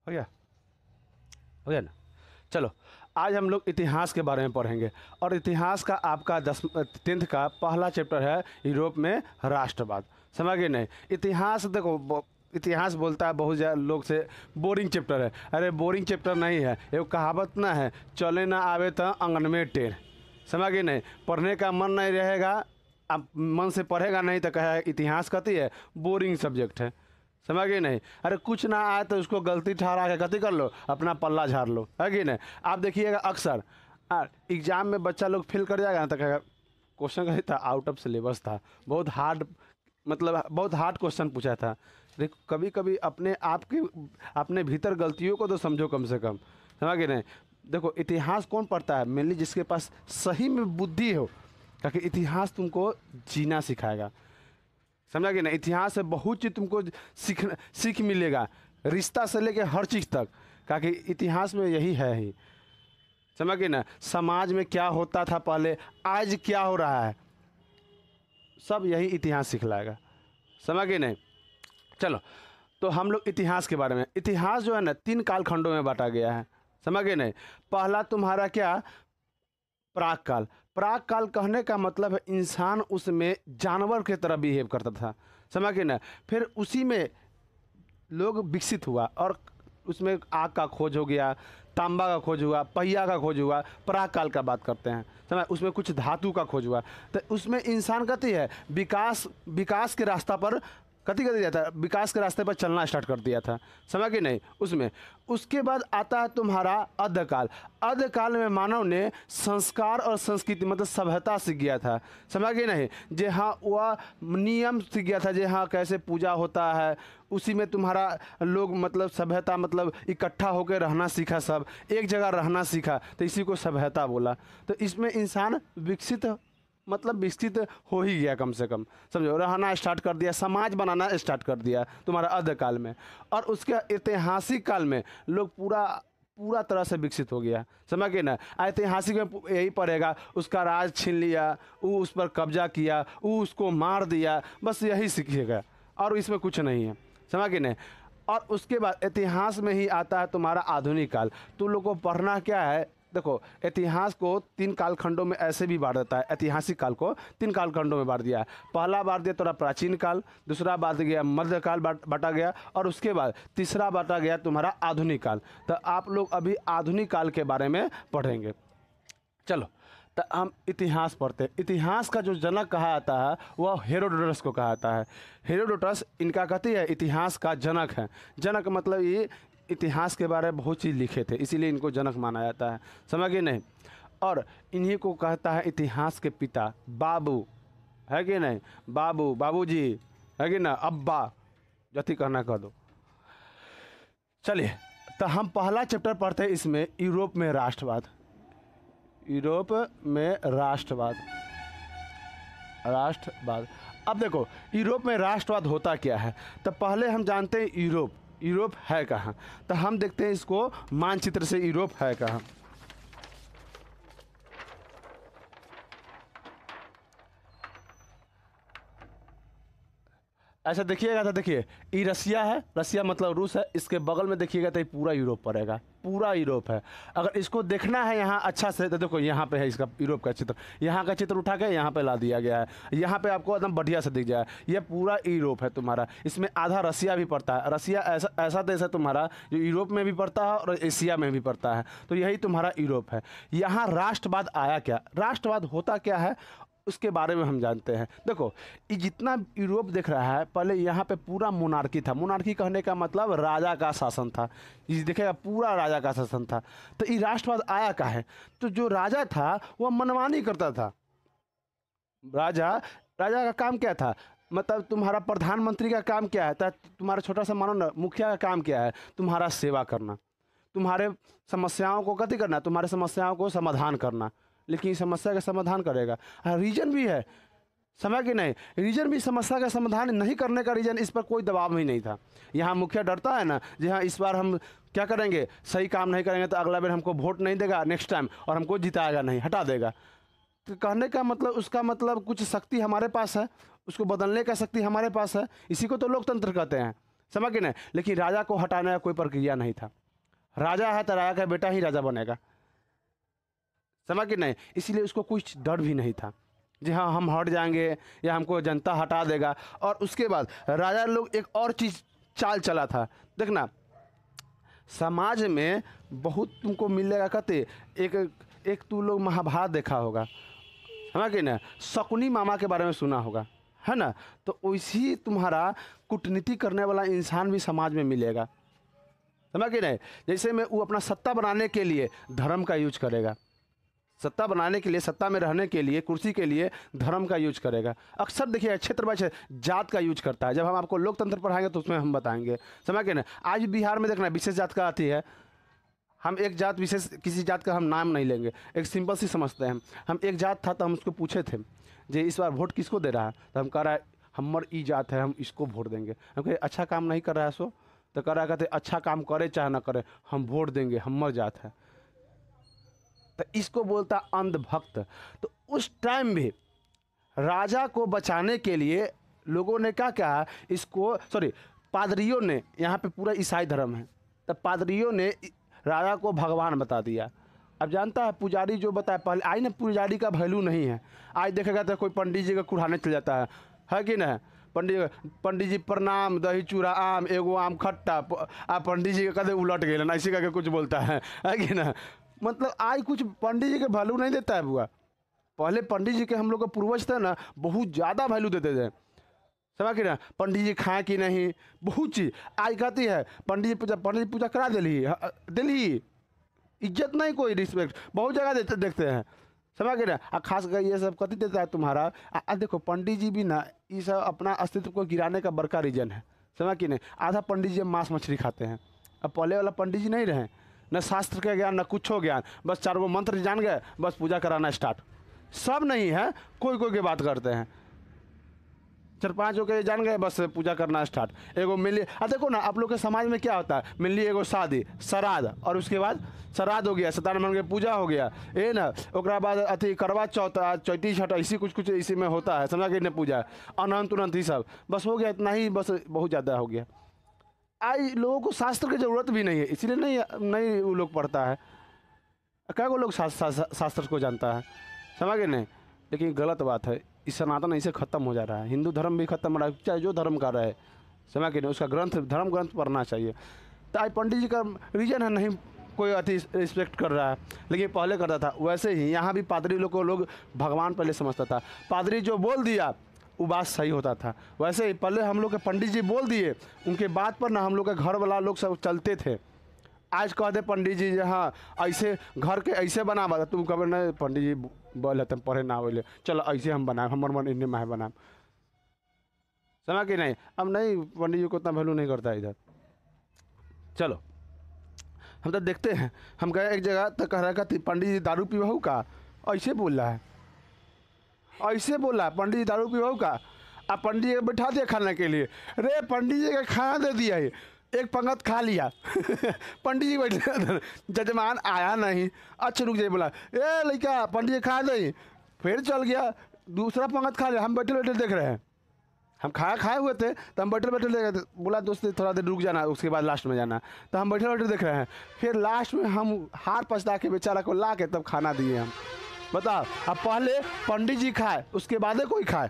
हो गया? हो गया ना? चलो, आज हम लोग इतिहास के बारे में पढ़ेंगे और इतिहास का आपका 10th का पहला चैप्टर है यूरोप में राष्ट्रवाद। समझ गए नहीं? इतिहास देखो, इतिहास बोलता है बहुत ज़्यादा लोग से बोरिंग चैप्टर है। अरे बोरिंग चैप्टर नहीं है, एक कहावत ना है, चले ना आवे तो आंगन में टेढ़। समझ गए नहीं? पढ़ने का मन नहीं रहेगा, आप मन से पढ़ेगा नहीं तो कहे इतिहास कथी है, बोरिंग सब्जेक्ट है। समझ गए नहीं? अरे कुछ ना आए तो उसको गलती ठहरा के कथी कर लो, अपना पल्ला झाड़ लो, है कि नहीं? आप देखिएगा अक्सर एग्जाम में बच्चा लोग फेल कर जाएगा ना तो कहेगा क्वेश्चन कही था, आउट ऑफ सिलेबस था, बहुत हार्ड, मतलब बहुत हार्ड क्वेश्चन पूछा था। देखो कभी कभी अपने आप के अपने भीतर गलतियों को तो समझो कम से कम। समझ गए नहीं? देखो इतिहास कौन पढ़ता है? मेनली जिसके पास सही में बुद्धि हो, ताकि इतिहास तुमको जीना सिखाएगा। समझा कि नहीं? इतिहास से बहुत चीज़ तुमको सीख मिलेगा, रिश्ता से लेके हर चीज़ तक, ताकि इतिहास में यही है ही। समझ गए ना? समाज में क्या होता था पहले, आज क्या हो रहा है, सब यही इतिहास सिखलाएगा। समझ गए नहीं? चलो, तो हम लोग इतिहास के बारे में, इतिहास जो है ना 3 कालखंडों में बांटा गया है। समझ गए नहीं? पहला तुम्हारा क्या, प्राक काल। प्राक काल कहने का मतलब है इंसान उसमें जानवर की तरह बिहेव करता था। समझ गए ना? फिर उसी में लोग विकसित हुआ और उसमें आग का खोज हो गया, तांबा का खोज हुआ, पहिया का खोज हुआ, प्राक काल का बात करते हैं। समझ? उसमें कुछ धातु का खोज हुआ, तो उसमें इंसान कहती है विकास विकास के रास्ता पर कथी कर दिया था, विकास के रास्ते पर चलना स्टार्ट कर दिया था। समझ कि नहीं? उसमें उसके बाद आता है तुम्हारा अद्धकाल। अद्धकाल में मानव ने संस्कार और संस्कृति मतलब सभ्यता सीख गया था। समझ गए नहीं? जे हाँ वह नियम सीख गया था, जे हाँ कैसे पूजा होता है, उसी में तुम्हारा लोग मतलब सभ्यता मतलब इकट्ठा होकर रहना सीखा, सब एक जगह रहना सीखा, तो इसी को सभ्यता बोला। तो इसमें इंसान विकसित मतलब विकसित हो ही गया, कम से कम समझो, रहना स्टार्ट कर दिया, समाज बनाना स्टार्ट कर दिया तुम्हारा अद्धकाल में। और उसके ऐतिहासिक काल में लोग पूरा तरह से विकसित हो गया। समझ गए ना? ऐतिहासिक में यही पड़ेगा, उसका राज छीन लिया, वो उस पर कब्जा किया, वो उसको मार दिया, बस यही सीखिएगा और इसमें कुछ नहीं है। समझ गए ना? और उसके बाद इतिहास में ही आता है तुम्हारा आधुनिक काल। तुम लोग को पढ़ना क्या है, देखो इतिहास को 3 कालखंडों में ऐसे भी बांट देता है। ऐतिहासिक काल को 3 कालखंडों में बांट दिया है। पहला बांट दिया थोड़ा प्राचीन काल, दूसरा बांट गया मध्यकाल बांटा गया, और उसके बाद तीसरा बांटा गया तुम्हारा आधुनिक काल। तो आप लोग अभी आधुनिक काल के बारे में पढ़ेंगे। चलो, तो हम इतिहास पढ़ते हैं। इतिहास का जो जनक कहा जाता है वह हेरोडोटस को कहा जाता है। हेरोडोटस इनका कहती है इतिहास का जनक है। जनक मतलब ये इतिहास के बारे में बहुत चीज़ लिखे थे, इसीलिए इनको जनक माना जाता है। समझ गए नहीं? और इन्हीं को कहता है इतिहास के पिता, बाबू, है कि नहीं? बाबू, बाबूजी, है कि ना? अब्बा, जति कहना कह दो। चलिए, तो हम पहला चैप्टर पढ़ते हैं इसमें, यूरोप में राष्ट्रवाद। यूरोप में राष्ट्रवाद। राष्ट्रवाद, अब देखो यूरोप में राष्ट्रवाद होता क्या है। तो पहले हम जानते हैं यूरोप है कहाँ। तो हम देखते हैं इसको मानचित्र से, यूरोप है कहाँ। ऐसा देखिएगा तो देखिए, ये रसिया है, रसिया मतलब रूस है, इसके बगल में देखिएगा तो ये पूरा यूरोप पड़ेगा, पूरा यूरोप है। अगर इसको देखना है यहाँ अच्छा से तो देखो यहाँ पे है इसका यूरोप का चित्र, यहाँ का चित्र उठा के यहाँ पे ला दिया गया है, यहाँ पे आपको एकदम बढ़िया से दिख जाए। ये पूरा यूरोप है तुम्हारा, इसमें आधा रसिया भी पड़ता है। रसिया ऐसा देश है तुम्हारा जो यूरोप में भी पड़ता है और एशिया में भी पड़ता है, तो यही तुम्हारा यूरोप है। यहाँ राष्ट्रवाद आया क्या, राष्ट्रवाद होता क्या है, उसके बारे में हम जानते हैं। देखो ये जितना यूरोप देख रहा है, पहले यहाँ पे पूरा मोनार्की था। मोनार्की कहने का मतलब राजा का शासन था। ये देखिएगा पूरा राजा का शासन था। तो ये राष्ट्रवाद आया का है, तो जो राजा था वह मनमानी करता था। राजा राजा का काम क्या था, मतलब तुम्हारा प्रधानमंत्री का काम क्या है, तुम्हारा छोटा सा मानो ना, मुखिया का काम क्या है, तुम्हारा सेवा करना, तुम्हारे समस्याओं को कथी करना, तुम्हारे समस्याओं को समाधान करना। लेकिन इस समस्या का समाधान करेगा, हाँ रीजन भी है, समझ कि नहीं? रीजन भी समस्या का समाधान नहीं करने का रीजन, इस पर कोई दबाव ही नहीं था। यहाँ मुखिया डरता है ना, जी हाँ इस बार हम क्या करेंगे, सही काम नहीं करेंगे तो अगला बार हमको वोट नहीं देगा नेक्स्ट टाइम, और हमको जिताएगा नहीं, हटा देगा। तो कहने का मतलब, उसका मतलब कुछ शक्ति हमारे पास है, उसको बदलने का शक्ति हमारे पास है। इसी को तो लोकतंत्र कहते हैं। समझ गए ना। लेकिन राजा को हटाने का कोई प्रक्रिया नहीं था। राजा है तो राजा का बेटा ही राजा बनेगा, समझ गए नहीं। इसीलिए उसको कुछ डर भी नहीं था जी हाँ हम हट जाएंगे या हमको जनता हटा देगा। और उसके बाद राजा लोग एक और चीज़ चाल चला था, देखना समाज में बहुत तुमको मिलेगा। कहते एक एक तू लोग महाभारत देखा होगा, समझ गए ना, शकुनी मामा के बारे में सुना होगा, है ना। तो वैसी तुम्हारा कूटनीति करने वाला इंसान भी समाज में मिलेगा, समझ गए ना। जैसे में वो अपना सत्ता बनाने के लिए धर्म का यूज करेगा, सत्ता बनाने के लिए, सत्ता में रहने के लिए, कुर्सी के लिए धर्म का यूज करेगा। अक्सर देखिए क्षेत्र बाय क्षेत्र जात का यूज करता है। जब हम आपको लोकतंत्र पढ़ाएंगे तो उसमें हम बताएंगे, समझ गए ना। आज बिहार में देखना विशेष जात का आती है, हम एक जात विशेष किसी जात का हम नाम नहीं लेंगे, एक सिंपल सी समझते हैं। हम एक जात था तो हम उसको पूछे थे जे इस बार वोट किसको दे रहा है, तो हम कह रहा है हमर ई जात है हम इसको वोट देंगे। हम कहे अच्छा काम नहीं कर रहा है सो, तो कह रहा कहते अच्छा काम करे चाहे ना करे हम वोट देंगे, हमर जात है। तो इसको बोलता अंधभक्त। तो उस टाइम भी राजा को बचाने के लिए लोगों ने क्या कहा, इसको पादरियों ने, यहाँ पे पूरा ईसाई धर्म है, तब पादरियों ने राजा को भगवान बता दिया। अब जानता है पुजारी जो बताया, पहले आई ना पुजारी का वैल्यू नहीं है। आज देखेगा तो कोई पंडित जी का कुढ़ाने चल जाता है कि नहीं। पंडित जी प्रणाम, दही चूड़ा आम, एगो आम खट्टा, आ पंडित जी के कदे उलट गए ना, ऐसे करके कुछ बोलता है कि ना। मतलब आज कुछ पंडित जी के वैल्यू नहीं देता है बुआ। पहले पंडित जी के हम लोग का पूर्वज थे ना, बहुत ज़्यादा वैल्यू देते थे, समझ के ना। पंडित जी खाए कि नहीं, बहुत चीज़ आज कहती है पंडित जी पूजा करा दिली, इज्जत नहीं, कोई रिस्पेक्ट बहुत जगह देखते हैं, समझ के ना। खास कर ये सब कथी देता है तुम्हारा। देखो पंडित जी भी ना ये सब अपना अस्तित्व को गिराने का बड़का रीजन है, समझ कि नहीं। आधा पंडित जी मांस मछली खाते हैं। अब पहले वाला पंडित जी नहीं रहे, न शास्त्र का ज्ञान न कुछ हो ज्ञान, बस 4 गो मंत्र जान गए, बस पूजा कराना स्टार्ट। सब नहीं है, कोई कोई की बात करते हैं, 4-5 के जान गए, बस पूजा करना स्टार्ट। एगो मिली, देखो ना आप लोग के समाज में क्या होता है, मिली एगो शादी श्राद्ध, और उसके बाद श्राद्ध हो गया, सत्यनारायण की पूजा हो गया, ये ना। ओकरा बाद अथी करवा चौथ, चौथी छठ, इसी कुछ इसी में होता है, समझा कि पूजा अनंत उनंत ही सब बस हो गया, इतना ही, बस बहुत ज़्यादा हो गया। आज लोगों को शास्त्र की ज़रूरत भी नहीं है, इसीलिए नहीं वो लोग पढ़ता है। क्या वो लोग शास्त्र को जानता है, समझ गए नहीं। लेकिन गलत बात है, इस सनातन ऐसे ख़त्म हो जा रहा है। हिंदू धर्म भी खत्म हो रहा है, चाहे जो धर्म का रहे, समझ गए नहीं। उसका धर्म ग्रंथ पढ़ना चाहिए। तो आज पंडित जी का रीजन है नहीं कोई अति रिस्पेक्ट कर रहा है, लेकिन पहले करता था। वैसे ही यहाँ भी पादरी लोग को लोग भगवान पहले समझता था। पादरी जो बोल दिया वो बात सही होता था। वैसे ही पहले हम लोग के पंडित जी बोल दिए, उनके बात पर ना हम लोग के घर वाला लोग सब चलते थे। आज कह दे पंडित जी हाँ ऐसे घर के ऐसे बना, तुम कभी नहीं पंडित जी बोले तुम पढ़े ना बोले, चलो ऐसे हम बनाए, हमार मन इन्हें माहे बनाए, समझ कि नहीं। अब नहीं, पंडित जी को उतना वैल्यू नहीं करता इधर। चलो हम तो देखते हैं, हम गए एक जगह तो कह रहा था पंडित जी दारू पीबहू का, ऐसे बोल रहा है, ऐसे बोला पंडित जी दारू पीबहू का। अब पंडित जी को बैठा दिया खाने के लिए, रे पंडित जी का खाना दे दिया है, एक पंगत खा लिया पंडित जी बैठे, जजमान आया नहीं, अच्छा रुक जाइए, बोला ए लड़का पंडित जी खा दे, फिर चल गया, दूसरा पंगत खा लिया। हम बैठे बैठे देख रहे हैं, हम खाए हुए थे तो हम बैठे बैठे देख रहे थे। बोला दोस्त थोड़ा देर रुक जाना, उसके बाद लास्ट में जाना, तो हम बैठे बैठे देख रहे हैं। फिर लास्ट में हम हार पछता के बेचारा को ला के तब खाना दिए हम। बताओ, अब पहले पंडित जी खाए उसके बाद कोई खाए,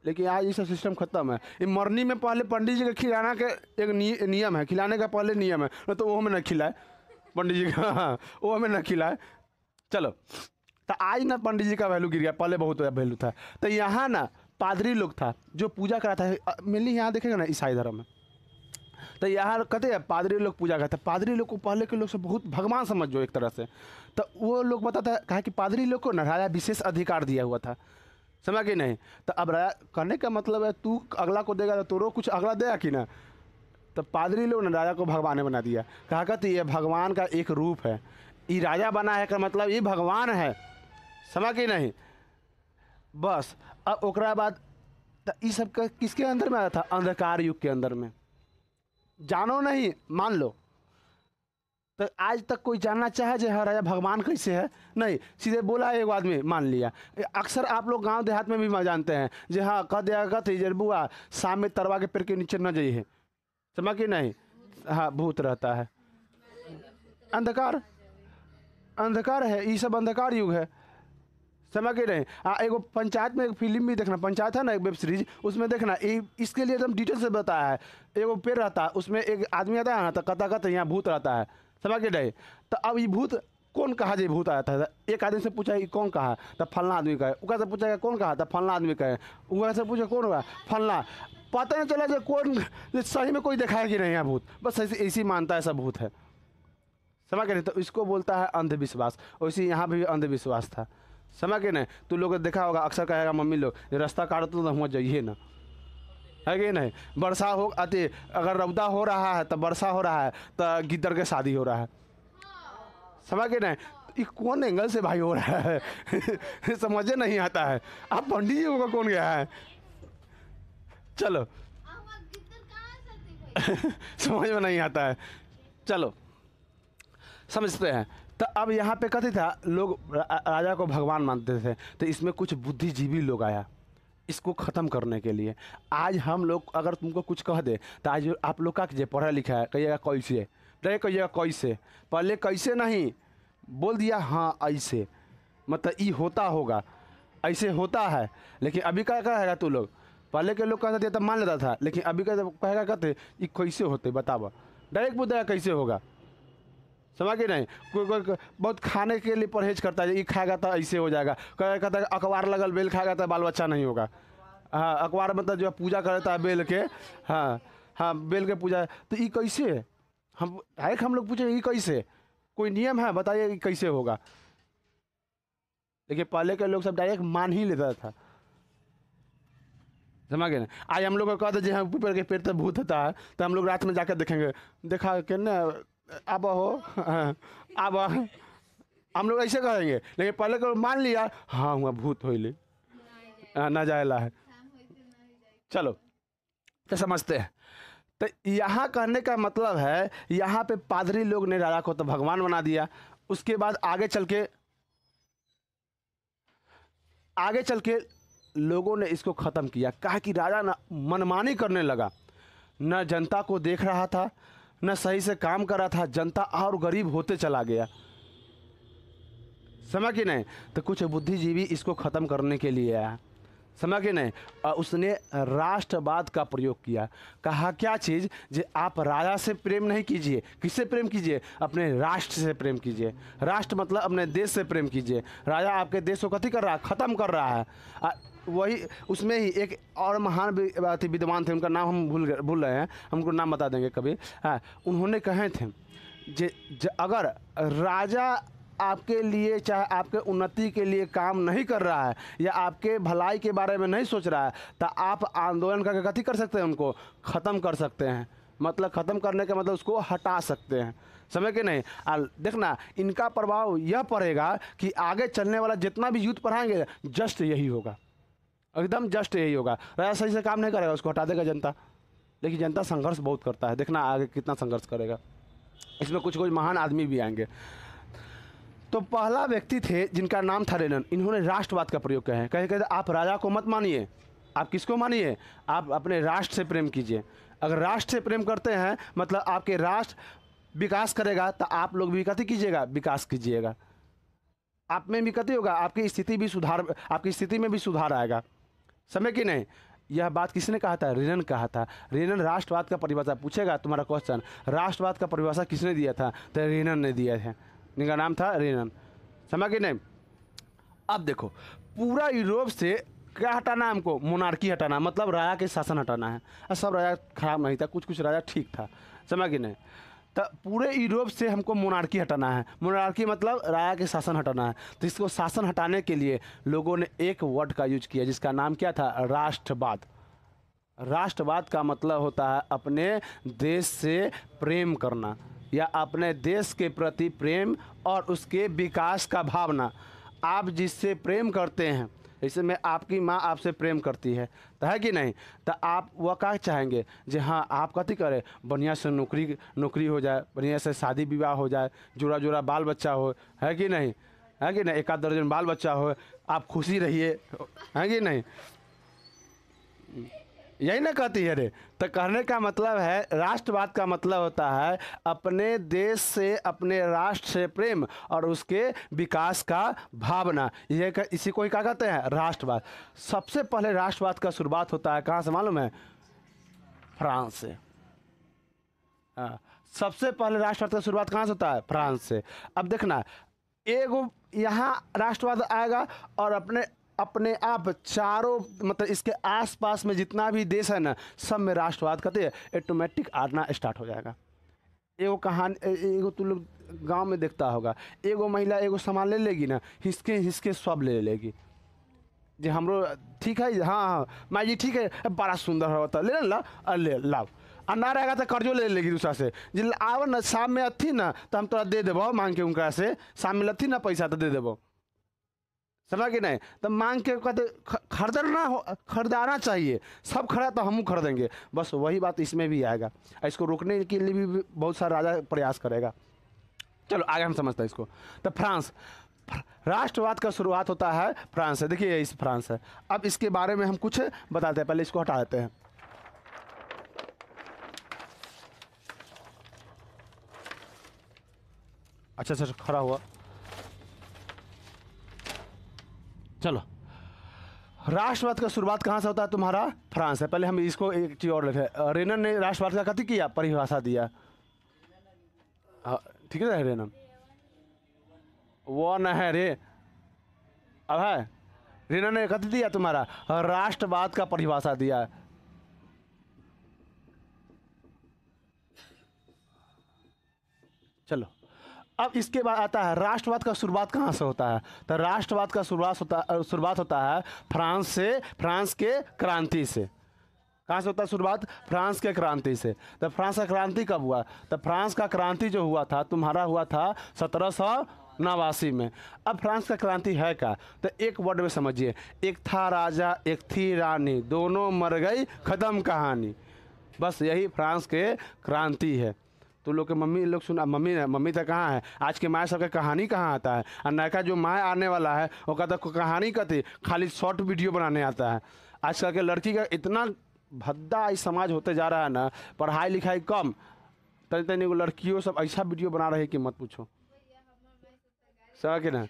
लेकिन आज ये सब सिस्टम खत्म है। ये मरनी में पहले पंडित जी के खिलाना के एक नियम है, खिलाने का पहले नियम है, न तो वो हमें न खिलाए पंडित जी का, हाँ वो हमें न खिलाए। चलो तो आज ना पंडित जी का वैल्यू गिर गया, पहले बहुत वैल्यू था। तो यहाँ ना पादरी लोग था जो पूजा कराता है, मेनली यहाँ देखेगा ना ईसाई धर्म में, तो यहाँ कहते हैं पादरी लोग पूजा करते हैं। पादरी लोग को पहले के लोग से बहुत भगवान समझो एक तरह से। तो वो लोग बताता है कहा कि पादरी लोग को ना राजा विशेष अधिकार दिया हुआ था, समझ कि नहीं। तो अब राजा करने का मतलब है तू अगला को देगा तो तोरो कुछ अगला देगा कि ना। तो पादरी लोग ने राजा को भगवान बना दिया, कहा कहती ये भगवान का एक रूप है, ये राजा बना है का मतलब ये भगवान है, समझ कि नहीं। बस अब ओकरा बाद ये सब का किसके अंदर में आया था, अंधकार युग के अंदर में। जानो नहीं मान लो, तो आज तक कोई जानना चाहे जो हाँ राजा भगवान कैसे है, नहीं, सीधे बोला एक आदमी मान लिया। अक्सर आप लोग गांव देहात में भी जानते हैं जो हाँ कह दिया कहते जर बुआ शाम में तरवा के पेड़ के नीचे न जाइए, समझ कि नहीं? हाँ, भूत रहता है, अंधकार, अंधकार है, ये सब अंधकार युग है। समझ के नहीं? एगो पंचायत में एक फिल्म भी देखना, पंचायत है ना एक वेब सीरीज, उसमें देखना इसके लिए एकदम डिटेल से बताया है। एगो पेड़ रहता है, उसमें एक आदमी आता है ना, तो कता कत यहाँ भूत रहता है। समझ के नहीं? तो अब ये भूत कौन कहा जे भूत आया था? एक आदमी से पूछा ये कौन कहा, तब फलना आदमी कहे। उका से पूछा कौन कहा, तब फलना आदमी कहे। उका से पूछा कौन हुआ, फलना। पता नहीं चला जो कौन, सही में कोई देखा है कि नहीं है भूत, बस ऐसी मानता है सब भूत है। समझ के नहीं? तो इसको बोलता है अंधविश्वास। वैसे यहाँ भी अंधविश्वास था। समझ के नहीं? तो लोग देखा होगा, अक्सर कहेगा मम्मी लोग, ये रास्ता काटो तो हुआ जाइए ना, है कि नहीं? वर्षा हो अति, अगर रौदा हो रहा है तो वर्षा हो रहा है, तो गिद्दर के शादी हो रहा है। समझ के नहीं? ये कौन एंगल से भाई हो रहा है समझे नहीं आता है। आप पंडित जी होगा कौन गया है? चलो समझ में नहीं आता है। चलो समझते हैं। तो अब यहाँ पे कथी था, लोग राजा को भगवान मानते थे, तो इसमें कुछ बुद्धिजीवी लोग आया इसको ख़त्म करने के लिए। आज हम लोग अगर तुमको कुछ कह दे तो आज आप लोग का कीजिए, पढ़ा लिखा है, कहिएगा कैसे, नहीं कहिएगा कैसे। पहले कैसे नहीं बोल दिया, हाँ ऐसे, मतलब ये होता होगा, ऐसे होता है। लेकिन अभी क्या कहेगा तू लोग? पहले के लोग कहते थे तब मान लेता था, लेकिन अभी का कहेगा कहते ये कैसे होते बतावा, डायरेक्ट पूछेगा कैसे होगा। समझ के नहीं? कोई बहुत खाने के लिए परहेज करता है, ये खाएगा तो ऐसे हो जाएगा। कहता है अखबार लगल बेल खाएगा तो बाल बच्चा नहीं होगा। हाँ, अखबार मतलब जो पूजा करता है बेल के, हाँ हाँ बेल के पूजा, तो ये कैसे है? हम लोग पूछे ये कैसे, कोई नियम है बताइए ये कैसे होगा? लेकिन पहले के लोग सब डायरेक्ट मान ही लेता था। समझ गए ना? आज हम लोग को कहते जी हाँ ऊपर के पेड़ तक भूत होता है, तो हम लोग रात में जाकर देखेंगे, देखा कि ना अब हो, अब हम लोग ऐसे कहेंगे। लेकिन पहले को मान लिया, हाँ हुआ भूत हो ले ना जाएला है। चलो तो समझते हैं। तो यहाँ कहने का मतलब है, यहाँ पे पादरी लोग ने राजा को तो भगवान बना दिया। उसके बाद आगे चल के लोगों ने इसको ख़त्म किया। कहा कि राजा ना मनमानी करने लगा, न जनता को देख रहा था, न सही से काम कर रहा था, जनता और गरीब होते चला गया। समझ के नहीं? तो कुछ बुद्धिजीवी इसको ख़त्म करने के लिए आया। समझ के नहीं? उसने राष्ट्रवाद का प्रयोग किया। कहा क्या चीज़, जे आप राजा से प्रेम नहीं कीजिए, किससे प्रेम कीजिए? अपने राष्ट्र से प्रेम कीजिए। राष्ट्र मतलब अपने देश से प्रेम कीजिए। राजा आपके देश को कथी कर रहा है? ख़त्म कर रहा है। वही उसमें ही एक और महान विद्वान थे, उनका नाम हम भूल रहे हैं, हमको नाम बता देंगे कभी। हाँ, उन्होंने कहे थे अगर राजा आपके लिए, चाहे आपके उन्नति के लिए काम नहीं कर रहा है या आपके भलाई के बारे में नहीं सोच रहा है, तो आप आंदोलन करके कथी कर सकते हैं? उनको ख़त्म कर सकते हैं। मतलब ख़त्म करने का मतलब उसको हटा सकते हैं। समझ के नहीं? देखना इनका प्रभाव यह पड़ेगा कि आगे चलने वाला जितना भी यूथ पढ़ाएंगे जस्ट यही होगा, एकदम जस्ट यही होगा। राजा सही से काम नहीं करेगा, उसको हटा देगा जनता। लेकिन जनता संघर्ष बहुत करता है, देखना आगे कितना संघर्ष करेगा। इसमें कुछ महान आदमी भी आएंगे। तो पहला व्यक्ति थे जिनका नाम था रेनन। इन्होंने राष्ट्रवाद का प्रयोग किया है। कहते आप राजा को मत मानिए, आप किसको मानिए? आप अपने राष्ट्र से प्रेम कीजिए। अगर राष्ट्र से प्रेम करते हैं मतलब आपके राष्ट्र विकास करेगा, तो आप लोग भी कथी कीजिएगा? विकास कीजिएगा। आप में भी कथी होगा? आपकी स्थिति में भी सुधार आएगा। समझ कि नहीं? यह बात किसने कहा था? रेनन कहा था। रेनन राष्ट्रवाद का परिभाषा पूछेगा तुम्हारा क्वेश्चन, राष्ट्रवाद का परिभाषा किसने दिया था? तो रेनन ने दिया है, जिनका नाम था रेनन। समझ कि नहीं? अब देखो पूरा यूरोप से क्या हटाना है हमको? मोनार्की हटाना, मतलब राजा के शासन हटाना है। और सब राजा खराब नहीं था, कुछ कुछ राजा ठीक था। समझ कि नहीं? तो पूरे यूरोप से हमको मोनार्की हटाना है। मोनार्की मतलब राजा के शासन हटाना है। तो इसको शासन हटाने के लिए लोगों ने एक वर्ड का यूज किया जिसका नाम क्या था? राष्ट्रवाद। राष्ट्रवाद का मतलब होता है अपने देश से प्रेम करना या अपने देश के प्रति प्रेम और उसके विकास का भावना। आप जिससे प्रेम करते हैं, जैसे मैं आपकी माँ आपसे प्रेम करती है, तो है कि नहीं? तो आप वह क्या चाहेंगे? जी हाँ, आप कथी करें? बढ़िया से नौकरी हो जाए, बढ़िया से शादी विवाह हो जाए, जोड़ा जोड़ा बाल बच्चा हो, है कि नहीं? है कि नहीं? एक आध दर्जन बाल बच्चा हो, आप खुशी रहिए, है कि नहीं? यही ना कहती है रे। तो कहने का मतलब है, राष्ट्रवाद का मतलब होता है अपने देश से, अपने राष्ट्र से प्रेम और उसके विकास का भावना। इसी को ही क्या कहते हैं, राष्ट्रवाद। सबसे पहले राष्ट्रवाद का शुरुआत होता है कहाँ से मालूम है, फ्रांस से। सबसे पहले राष्ट्रवाद का शुरुआत कहाँ से होता है, फ्रांस से। अब देखना, एगो यहाँ राष्ट्रवाद आएगा और अपने अपने आप चारों मतलब इसके आसपास में जितना भी देश है ना, सब में राष्ट्रवाद कहते हैं, ऑटोमेटिक आना स्टार्ट हो जाएगा। एगो कहानी, एगो तुम लोग गांव में देखता होगा, एगो महिला एगो सामान ले लेगी ना, हिसके हिसके सब ले लेगी। जी हमरो ठीक है, हाँ हाँ माँ जी ठीक है, बड़ा सुंदर होता, ले ला ले लाओ। और ना रहेगा तो कर्जो ले लेगी दूसरा से, जी आव ना शाम में अथी ना तो हम तोरा दे देबो मांग के, उनका से शाम में लथी ना पैसा तो दे देबो, समझ कि नहीं। तो मांग के कहते खरीदना हो, खरीदाना चाहिए, सब खरीदा तो हम खरीदेंगे। बस वही बात इसमें भी आएगा। इसको रोकने के लिए भी बहुत सारा राजा प्रयास करेगा। चलो आगे हम समझते हैं इसको। तो फ्रांस, राष्ट्रवाद का शुरुआत होता है फ्रांस से। देखिए इस फ्रांस है। अब इसके बारे में हम कुछ बताते हैं, पहले इसको हटा देते हैं। अच्छा अच्छा खड़ा हुआ, चलो। राष्ट्रवाद का शुरुआत कहाँ से होता है तुम्हारा, फ्रांस है। पहले हम इसको एक चीज और लिखे, रेनन ने राष्ट्रवाद का कथी किया, परिभाषा दिया। ठीक है रेनन, वो न है रे, अब है रेनन ने कथी दिया तुम्हारा, राष्ट्रवाद का परिभाषा दिया। चलो अब इसके बाद आता है राष्ट्रवाद का शुरुआत कहाँ से होता है। तो राष्ट्रवाद का शुरुआत होता है फ्रांस से, फ्रांस के क्रांति से। कहाँ से होता है शुरुआत, फ्रांस के क्रांति से। तो फ्रांस का क्रांति कब हुआ, तो फ्रांस का क्रांति जो हुआ था तुम्हारा हुआ था 1789 में। अब फ्रांस का क्रांति है क्या, तो एक वर्ड में समझिए, एक था राजा एक थी रानी, दोनों मर गई खत्म कहानी। बस यही फ्रांस के क्रांति है। तो लोग के मम्मी लोग सुना, मम्मी तो कहाँ है, आज के माए सबके कहानी कहाँ आता है। और नया जो माए आने वाला है वो कहता कहानी कहती, खाली शॉर्ट वीडियो बनाने आता है। आजकल के लड़की का इतना भद्दा इस समाज होते जा रहा है ना, पढ़ाई लिखाई कम, तनी तनी लड़कियों सब ऐसा वीडियो बना रहे कि मत पूछो। समझ के ना,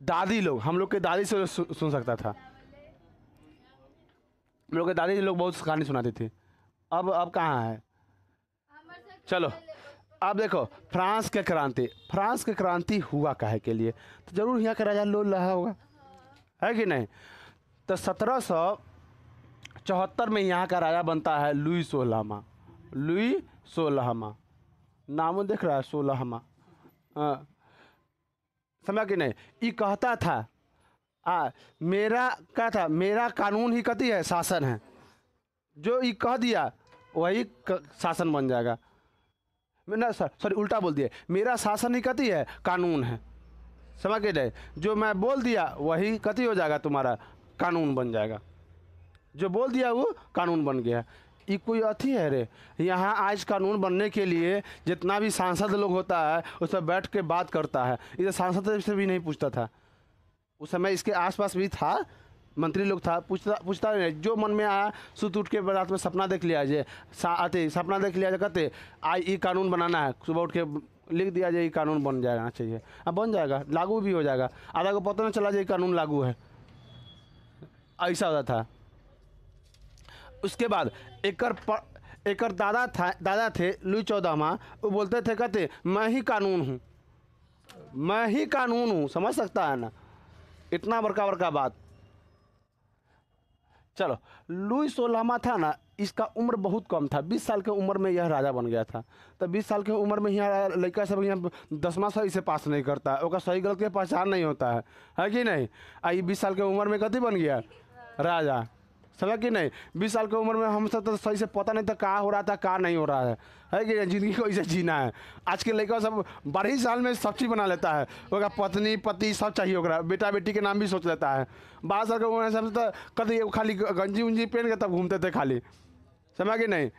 दादी लोग, हम लोग के दादी से सुन सकता था, हम लोग के दादी लोग बहुत कहानी सुनाती थी। अब कहाँ है। चलो अब देखो फ्रांस के क्रांति, फ्रांस के क्रांति हुआ काहे के लिए, तो जरूर यहाँ का राजा लोल रहा होगा, है कि नहीं। तो 1774 में यहाँ का राजा बनता है लुई 16वां। लुई 16वां नाम देख रहा है, 16वां। समझा कि नहीं। ये कहता था मेरा क्या था, मेरा कानून ही कथी है, शासन है। जो ये कह दिया वही शासन बन जाएगा। ना सॉरी उल्टा बोल दिया, मेरा शासन ही कथी है, कानून है। समझ के नहीं, जो मैं बोल दिया वही कथी हो जाएगा, तुम्हारा कानून बन जाएगा। जो बोल दिया वो कानून बन गया। ये कोई अथी है रे, यहाँ आज कानून बनने के लिए जितना भी सांसद लोग होता है उस पर बैठ के बात करता है। इसे सांसद से भी नहीं पूछता था उस समय, इसके आसपास भी था मंत्री लोग था, पूछता नहीं, जो मन में आया सुत उठ के रात में सपना देख लिया जाए, आते सपना देख लिया जाए, कहते आज ये कानून बनाना है, सुबह उठ के लिख दिया जाए ये कानून बन जाना चाहिए। अब बन जाएगा, लागू भी हो जाएगा, आधा को पता नहीं चला जाए कानून लागू है, ऐसा होता था। उसके बाद एक दादा थे लुई 14वां, वो बोलते थे, कहते मैं ही कानून हूँ, मैं ही कानून हूँ। समझ सकता है ना, इतना बड़का बात। चलो लुई 16वां था ना, इसका उम्र बहुत कम था, 20 साल की उम्र में यह राजा बन गया था। तो 20 साल की उम्र में यहाँ लड़का सब यहाँ 10वां सही से पास नहीं करता है, उसका सही गलत की पहचान नहीं होता है कि नहीं। आई 20 साल की उम्र में कथी बन गया, राजा। समझ कि नहीं, 20 साल की उम्र में हम सब तो सही से पता नहीं था कहाँ हो रहा था कहाँ नहीं हो रहा है कि जिंदगी को ऐसे जीना है। आज के लड़का सब 12 साल में सब चीज़ बना लेता है, उसका पत्नी पति सब चाहिए, होगा बेटा बेटी के नाम भी सोच लेता है। 12 साल की उम्र में सब तो कभी खाली गंजी उंजी पहन के तब घूमते थे खाली। समझ कि नहीं,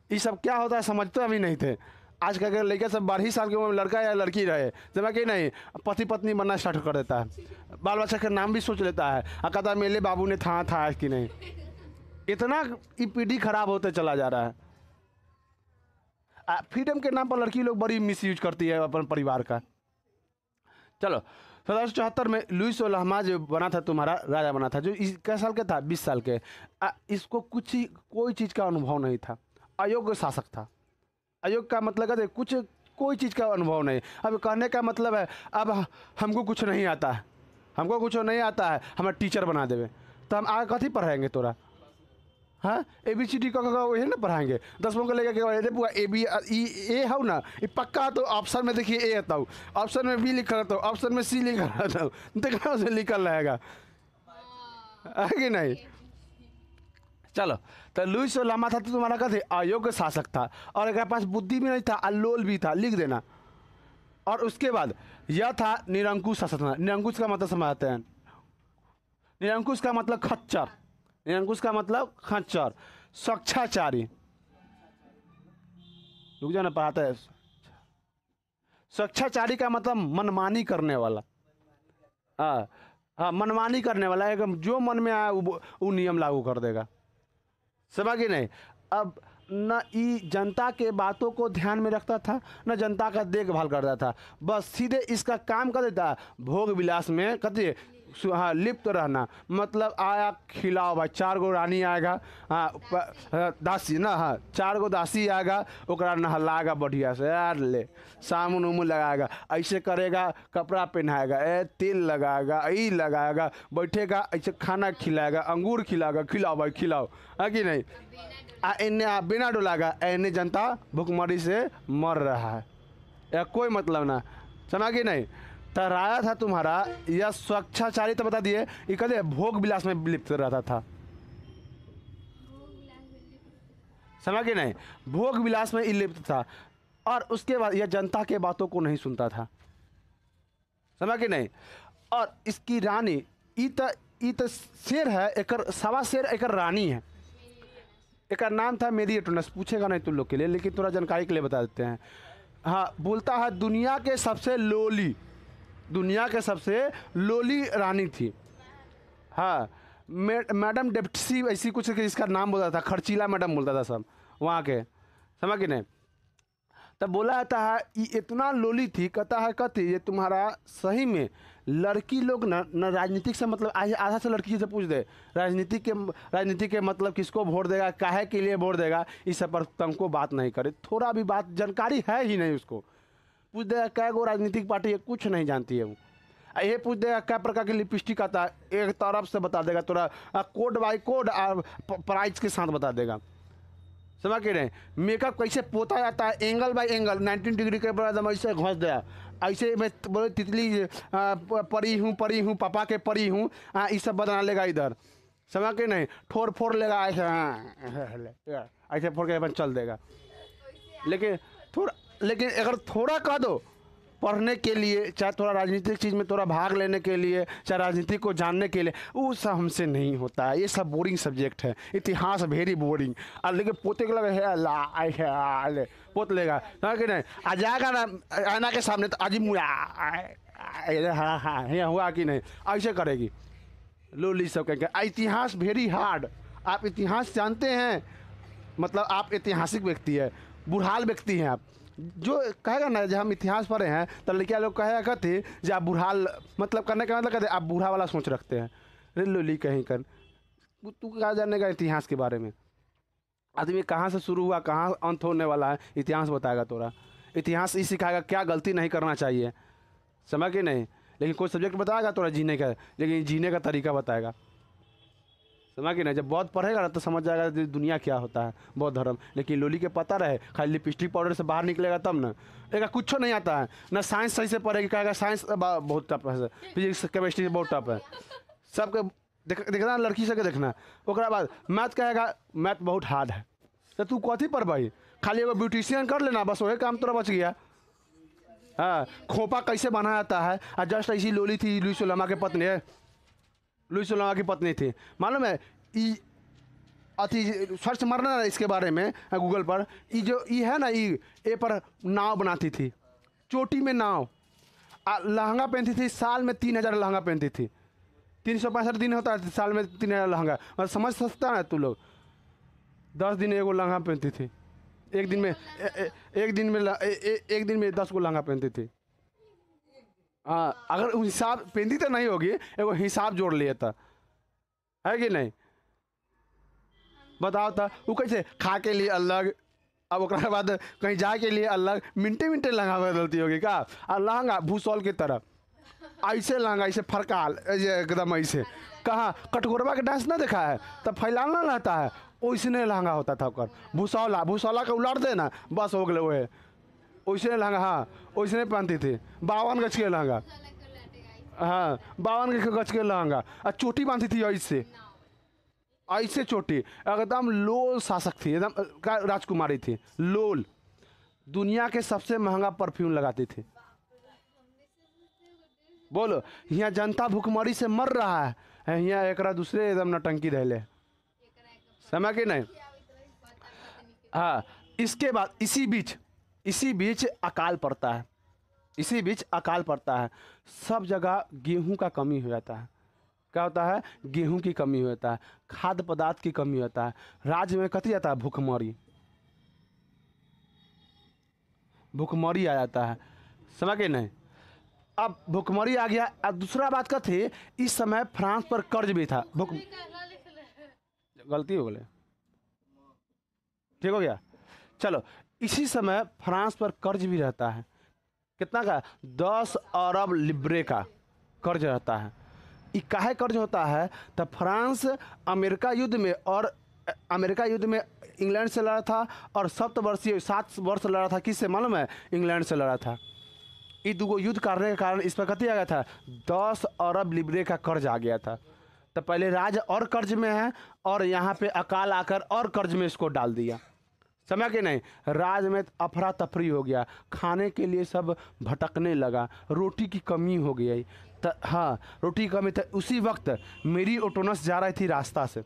ये सब क्या होता है समझते अभी नहीं थे। आज का लड़का सब 12 साल की उम्र में लड़का या लड़की रहे, समझ कि नहीं, पति पत्नी बनना स्टार्ट कर देता है, बाल बच्चा का नाम भी सोच लेता है, कहता मेरे बाबू ने था कि नहीं। इतना ये पीढ़ी खराब होते चला जा रहा है। फ्रीडम के नाम पर लड़की लोग बड़ी मिसयूज करती है अपन परिवार का। चलो 1774 में लुइस ओल्हामा जो बना था, तुम्हारा राजा बना था, जो कै साल के था, 20 साल के। इसको कोई चीज़ का अनुभव नहीं था, अयोग्य शासक था। अयोग्य का मतलब कहते कुछ कोई चीज़ का अनुभव नहीं। अब कहने का मतलब है अब हमको कुछ नहीं आता है, हमको कुछ नहीं आता है, हमें टीचर बना देवे तो हम आगे कथी पढ़ाएंगे तोरा? हाँ, ABCD का वही ना पढ़ाएंगे। 10वीं को लेकर के पूरा ए हो ना, ये पक्का। तो ऑप्शन में देखिए ए आता हूँ, ऑप्शन में B लिखा रहता हूँ, ऑप्शन में C लिखा रहता हूँ, देखना उसे निकल रहेगा है कि नहीं। चलो, तो लुइस ओल्हामा था तो तुम्हारा कहते अयोग्य शासक था, और एक पास बुद्धि भी नहीं था, अल्लोल भी था, लिख देना। और उसके बाद यह था निरंकुश शासक। निरंकुश का मतलब समझाते हैं। निरंकुश का मतलब खच्चर, निरंकुश का मतलब खच्चर, स्वच्छाचारी। रुक जाना, पढ़ाता है। स्वच्छाचारी का मतलब मनमानी करने वाला। हाँ, मनमानी करने वाला, एकदम जो मन में आया वो नियम लागू कर देगा, समझ गए नहीं। अब न ई जनता के बातों को ध्यान में रखता था, न जनता का देखभाल करता था, बस सीधे इसका काम कर देता, भोग विलास में कहते हाँ लिप्त रहना। मतलब आया खिलाओ भाई, 4 गो रानी आएगा, हाँ दासी ना, हाँ 4 गो दासी आएगा, ओकरा नहलाएगा बढ़िया से, यार ले सामुन उमुन लगाएगा, ऐसे करेगा, कपड़ा पहनाएगा, तेल लगाएगा, ई लगाएगा, बैठेगा, ऐसे खाना खिलाएगा, अंगूर खिलाएगा, खिलाओ भाई खिलाओ, है कि नहीं। इन्हें बिना डुलाएगा, इन्हें जनता भूखमरी से मर रहा है, या कोई मतलब ना, समझा कि नहीं। तो राजा था तुम्हारा यह स्वच्छाचारी, तो बता दिए ये कहते भोग विलास में लिप्त रहता था, समझा कि नहीं, भोग विलास में लिप्त था। और उसके बाद यह जनता के बातों को नहीं सुनता था, समझा कि नहीं। और इसकी रानी इत शेर है, एक सवा शेर एक रानी है, एक नाम था मेरी एटोनस। पूछेगा नहीं तुम लोग के लिए, लेकिन थोड़ा जानकारी के लिए बता देते हैं। हाँ, बोलता है दुनिया के सबसे लोली, दुनिया के सबसे लोली रानी थी। हाँ, मैडम डेप्टी ऐसी कुछ इसका नाम बोलता था, खर्चीला मैडम बोलता था सब वहाँ के, समझ कि नहीं। तब बोला जाता है ये इतना लोली थी, कहता है कहती ये तुम्हारा सही में लड़की लोग न राजनीतिक से मतलब आधा से लड़की से पूछ दे राजनीति के मतलब किसको वोट देगा, काहे के लिए वोट देगा, इस सब पर तुमको बात नहीं करे, थोड़ा भी बात जानकारी है ही नहीं उसको। पूछ देगा क्या गो राजनीतिक पार्टी है, कुछ नहीं जानती है वो। ये पूछ देगा क्या प्रकार की लिपस्टिक आता है, एक तरफ से बता देगा, थोड़ा कोड बाई कोड प्राइस के साथ बता देगा, समझ के नहीं। मेकअप कैसे पोता जाता है, एंगल बाई एंगल 90 डिग्री के बराबर ऐसे घस दिया, ऐसे मैं बोले तितली परी हूँ पापा के परी हूँ, ये सब बना लेगा इधर, समझ के नहीं। ठोर फोड़ लेगा ऐसे, ऐसे फोड़ के चल देगा। लेकिन अगर थोड़ा कह दो पढ़ने के लिए, चाहे थोड़ा राजनीतिक चीज़ में थोड़ा भाग लेने के लिए, चाहे राजनीति को जानने के लिए, वो सब हमसे नहीं होता है, ये सब बोरिंग सब्जेक्ट है, इतिहास वेरी बोरिंग। और लेकिन पोते को लगे है पोत लेगा, समझ के नहीं। आ जाएगा ना आईना के सामने तो अजी मुआ, हाँ हाँ ये हुआ कि नहीं, ऐसे करेगी लोली सब कहेंगे। इतिहास वेरी हार्ड। आप इतिहास जानते हैं, मतलब आप ऐतिहासिक व्यक्ति है, बुढ़ाल व्यक्ति हैं आप। जो कहेगा ना जब हम इतिहास पढ़े हैं तो लड़कियाँ लोग कहेगा कहते जो आप बुढ़ाल, मतलब करने का मतलब कहते आप बूढ़ा वाला सोच रखते हैं। रे लोली कहीं कर, तू क्या जानेगा इतिहास के बारे में। आदमी कहाँ से शुरू हुआ कहाँ अंत होने वाला है इतिहास बताएगा तोरा। इतिहास ही सिखाएगा क्या गलती नहीं करना चाहिए, समझ के नहीं। लेकिन कोई सब्जेक्ट बताएगा तोरा जीने का, लेकिन जीने का तरीका बताएगा, समझ के नहीं। जब बहुत पढ़ेगा ना तो समझ जाएगा दुनिया क्या होता है, बौद्ध धर्म। लेकिन लोली के पता रहे खाली लिपस्टिक पाउडर से बाहर निकलेगा तब ना, एक कुछ नहीं आता है ना। साइंस सही से पढ़ेगी, कहेगा साइंस बहुत टफ है, फिजिक्स केमिस्ट्री बहुत टफ है, सबके देखना लड़की सबके देखना। ओकरा बाद मैथ कहेगा मैथ बहुत हार्ड है, तो तू कथी पर भाई, खाली एगो ब्यूटिशियन कर लेना बस, वही काम तोरा बच गया। हाँ, खोपा कैसे बनाया जाता है, और जस्ट ऐसी लोली थी, लुइस ओल्हामा की पत्नी है, लुइस ओल्हामा की पत्नी थी, मालूम है। अति सर्च मारना ना इसके बारे में गूगल पर, ये जो ये है ना ये पर नाव बनाती थी, चोटी में नाव, लहंगा पहनती थी, साल में 3000 लहंगा पहनती थी। 365 दिन होता है साल में 3000 लहंगा, मतलब समझ सकता है तू लोग। 10 दिन एगो लहंगा पहनती थी। एक दिन में एक दिन में 10 गो लहंगा पहनती थी। हाँ, अगर हिसाब पहनती तो नहीं होगी, एगो हिसाब जोड़ लिए था, है कि नहीं? बताओ था वो कैसे खा के लिए अलग, अब ओकरा बाद कहीं जाए के लिए अलग, मिनटे मिनटे लहंगा बदलती होगी का। और लहंगा भूसौल की तरह ऐसे लहंगा, ऐसे फरकाल एकदम ऐसे। कहाँ कटघोरवा के डांस ना देखा है, तब फैलाना रहता है, वैसने लहंगा होता था ओकर। भूसौला के उलाट दे ना, बस हो गए वह वैसने लहंगा। हाँ, वैसने पहनती थी। 52 गज के लहंगा। हाँ, 52 गज के लहंगा, और चोटी बांधती थी ऐसे ऐसे चोटी, एकदम लोल शासक थी, एकदम राजकुमारी थी, लोल। दुनिया के सबसे महंगा परफ्यूम लगाती थी। बोलो, यहाँ जनता भूखमरी से मर रहा है, यहाँ एक दूसरे एकदम नटंकी रहले, समझ के नहीं? हाँ, इसके बाद इसी बीच अकाल पड़ता है। इसी बीच अकाल पड़ता है। सब जगह गेहूं का कमी हो जाता है। क्या होता है? गेहूं की कमी होता है, खाद्य पदार्थ की कमी होता है। राज्य में कथी आता है? भूखमरी आ जाता है, समझ के नहीं? अब भूखमरी आ गया। अब दूसरा बात का थी, इस समय फ्रांस पर कर्ज भी था। गलती हो गई, ठीक हो गया। चलो, इसी समय फ्रांस पर कर्ज भी रहता है। कितना का? 10 अरब लिब्रे का कर्ज रहता है। ये काहे कर्ज होता है? तब फ्रांस अमेरिका युद्ध में, और अमेरिका युद्ध में इंग्लैंड से लड़ा था, और 7 वर्ष लड़ा था। किससे मालूम है? इंग्लैंड से लड़ा था। ये दो युद्ध करने के कारण इस पर कथी आ गया था? 10 अरब लिब्रे का कर्ज आ गया था। तो पहले राज्य और कर्ज में है, और यहाँ पे अकाल आकर और कर्ज में इसको डाल दिया, समझ के नहीं? राज्य में अफरा तफरी हो गया, खाने के लिए सब भटकने लगा, रोटी की कमी हो गई। हाँ, रोटी की कमी। उसी वक्त मेरी ओटोनस जा रही थी रास्ता से,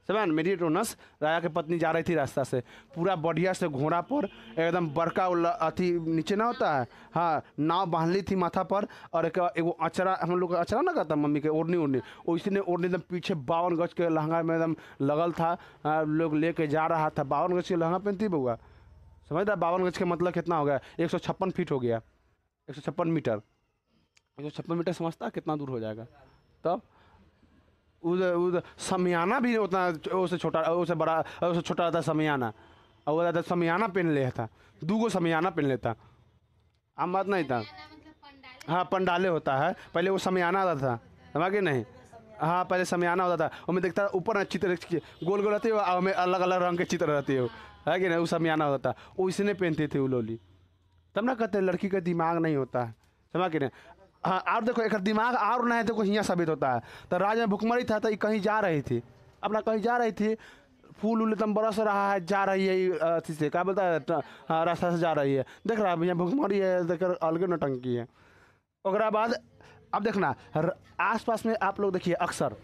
समझ? मेरी ओटोनस, राजा की पत्नी जा रही थी रास्ता से, पूरा बढ़िया से घोड़ा पर एकदम बड़का अथी नीचे ना होता है, हाँ, नाव बांध ली थी माथा पर, और एगो अचरा, हम लोग अचरा ना कहता मम्मी के, ओढ़नी वैसे ने ओढ़नी, एकदम पीछे 52 गज के लहंगा में एकदम लगल था। लोग लेके जा रहा था। 52 गज के लहंगा पहनती बउआ, समझता? 52 गज के मतलब कितना हो गया? 156 फीट हो गया, 156 मीटर। 156 मीटर समझता कितना दूर हो जाएगा? तब उधर समियाना भी उतना, उससे छोटा, उससे बड़ा, उससे छोटा रहता समियाना, और वो समियाना पहन लेता, 2 गो समियाना पहन लेता। आम बात नहीं था। हाँ, पंडाले होता है, पहले वो समियाना आता था, समझ के नहीं? हाँ, पहले समियाना होता था, और मैं देखता ऊपर चित्र गोल गोल रहती है, और में अलग अलग रंग के चित्र रहती है कि नहीं? वो समियाना होता था, वो इसने पहनते थे वो लोली। तब ना कहते लड़की का दिमाग नहीं होता है, समझ के नहीं? हाँ, और देखो, एक दिमाग और ना है तो कुछ यहाँ साबित होता है। तो राज में भुखमरी था, तो ये कहीं जा रही थी, अपना कहीं जा रही थी, फूल उल एकदम बरस रहा है, जा रही है अथी से, क्या बोलता है, हाँ, रास्ता से जा रही है, देख रहा है भैया भुखमरी है, देख अलगे नौटंकी है। ओकरा बाद अब देखना, आस पास में आप लोग देखिए, अक्सर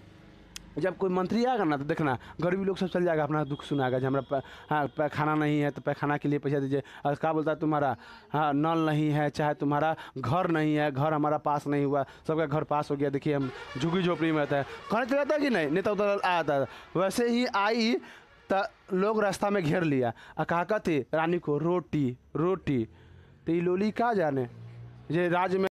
जब कोई मंत्री आएगा ना, तो देखना गरीबी लोग सब चल जाएगा, अपना दुख सुनाएगा, जो हमारा हाँ पैखाना नहीं है तो पैखाना के लिए पैसा दीजिए। और क्या बोलता है, तुम्हारा हाँ नल नहीं है, चाहे तुम्हारा घर नहीं है, घर हमारा पास नहीं हुआ, सबका घर पास हो गया, देखिए हम झुग्गी झोपड़ी में रहता है, कहने चला था कि नहीं, नेता उधर आया था। वैसे ही आई तो लोग रास्ता में घेर लिया, और कहा कहती रानी को रोटी रोटी, तो ये लोली क्या जाने, ये राज्य में